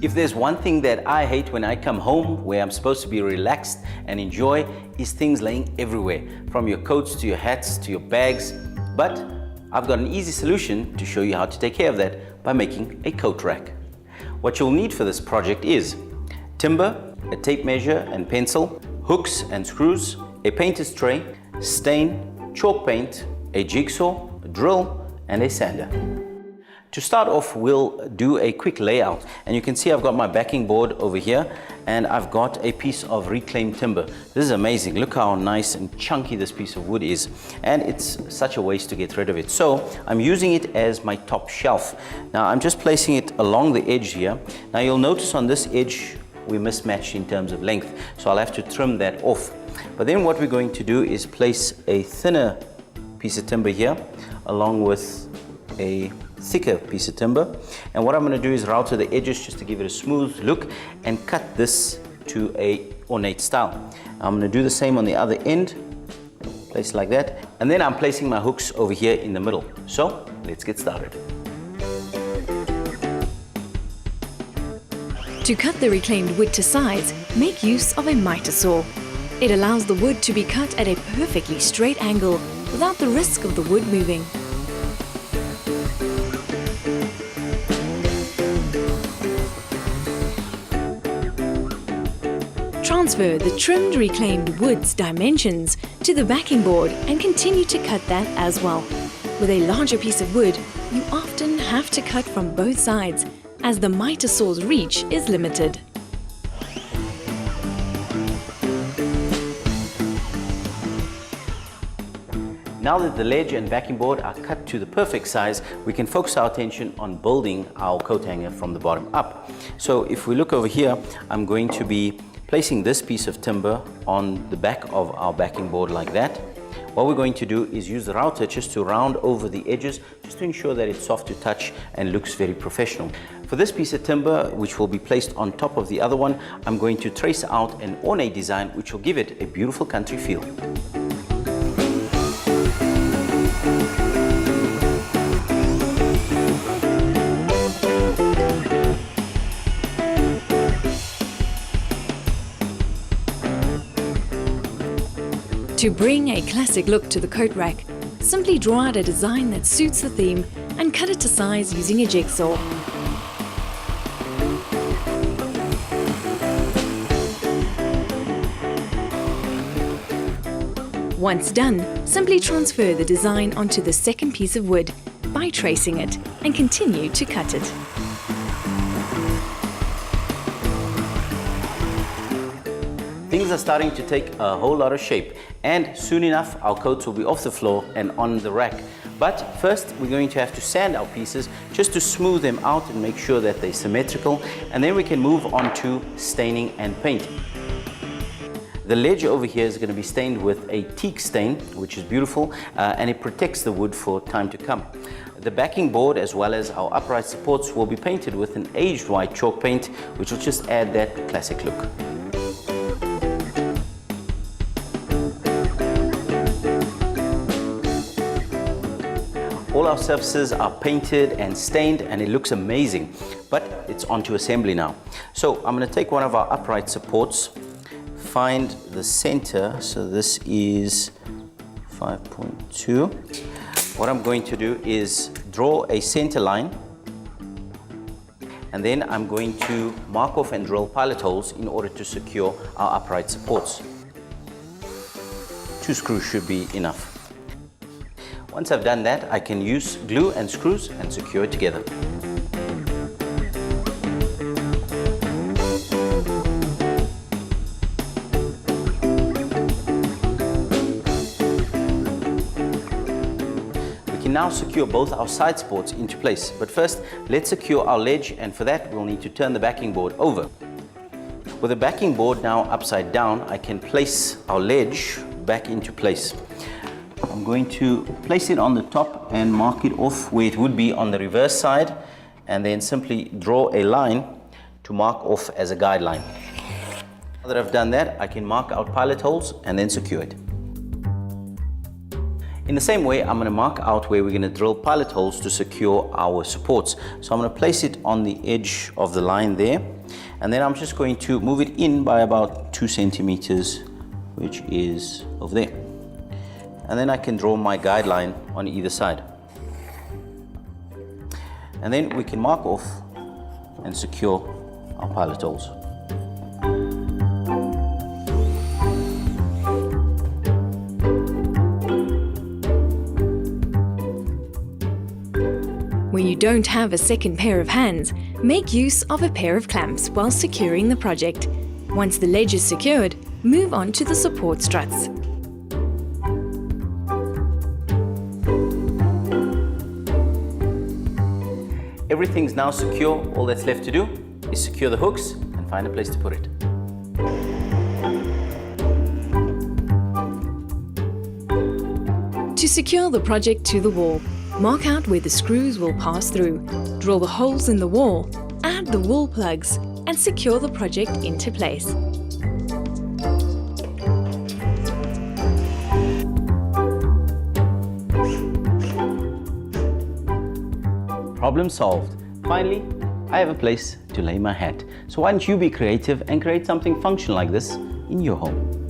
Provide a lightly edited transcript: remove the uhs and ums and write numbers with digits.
If there's one thing that I hate when I come home, where I'm supposed to be relaxed and enjoy, is things laying everywhere, from your coats to your hats to your bags. But I've got an easy solution to show you how to take care of that by making a coat rack. What you'll need for this project is timber, a tape measure and pencil, hooks and screws, a painter's tray, stain, chalk paint, a jigsaw, a drill, and a sander. To start off, we'll do a quick layout, and you can see I've got my backing board over here, and I've got a piece of reclaimed timber. This is amazing. Look how nice and chunky this piece of wood is, and it's such a waste to get rid of it. So I'm using it as my top shelf. Now I'm just placing it along the edge here. Now you'll notice on this edge we mismatched in terms of length, so I'll have to trim that off. But then what we're going to do is place a thinner piece of timber here along with a thicker piece of timber, and what I'm going to do is router the edges just to give it a smooth look and cut this to a ornate style. I'm going to do the same on the other end, place like that, and then I'm placing my hooks over here in the middle. So let's get started. To cut the reclaimed wood to size, make use of a miter saw. It allows the wood to be cut at a perfectly straight angle without the risk of the wood moving. Transfer the trimmed reclaimed wood's dimensions to the backing board and continue to cut that as well. With a larger piece of wood, you often have to cut from both sides as the miter saw's reach is limited. Now that the ledge and backing board are cut to the perfect size, we can focus our attention on building our coat hanger from the bottom up. So if we look over here, I'm going to be placing this piece of timber on the back of our backing board like that. What we're going to do is use the router just to round over the edges, just to ensure that it's soft to touch and looks very professional. For this piece of timber, which will be placed on top of the other one, I'm going to trace out an ornate design which will give it a beautiful country feel. To bring a classic look to the coat rack, simply draw out a design that suits the theme and cut it to size using a jigsaw. Once done, simply transfer the design onto the second piece of wood by tracing it and continue to cut it. Things are starting to take a whole lot of shape, and soon enough our coats will be off the floor and on the rack. But first we're going to have to sand our pieces just to smooth them out and make sure that they're symmetrical, and then we can move on to staining and painting. The ledge over here is going to be stained with a teak stain, which is beautiful, and it protects the wood for time to come. The backing board as well as our upright supports will be painted with an aged white chalk paint, which will just add that classic look. All our surfaces are painted and stained and it looks amazing, but it's on to assembly now. So I'm going to take one of our upright supports, find the center, so this is 5.2. What I'm going to do is draw a center line, and then I'm going to mark off and drill pilot holes in order to secure our upright supports. 2 screws should be enough. Once I've done that, I can use glue and screws and secure it together. We can now secure both our side supports into place, but first let's secure our ledge, and for that we'll need to turn the backing board over. With the backing board now upside down, I can place our ledge back into place. I'm going to place it on the top and mark it off where it would be on the reverse side, and then simply draw a line to mark off as a guideline. Now that I've done that, I can mark out pilot holes and then secure it. In the same way, I'm going to mark out where we're going to drill pilot holes to secure our supports. So I'm going to place it on the edge of the line there, and then I'm just going to move it in by about 2 centimeters, which is over there. And then I can draw my guideline on either side. And then we can mark off and secure our pilot holes. When you don't have a second pair of hands, make use of a pair of clamps while securing the project. Once the ledge is secured, move on to the support struts. Everything's now secure. All that's left to do is secure the hooks and find a place to put it. To secure the project to the wall, mark out where the screws will pass through, drill the holes in the wall, add the wall plugs, and secure the project into place. Problem solved. Finally, I have a place to lay my hat. So why don't you be creative and create something functional like this in your home?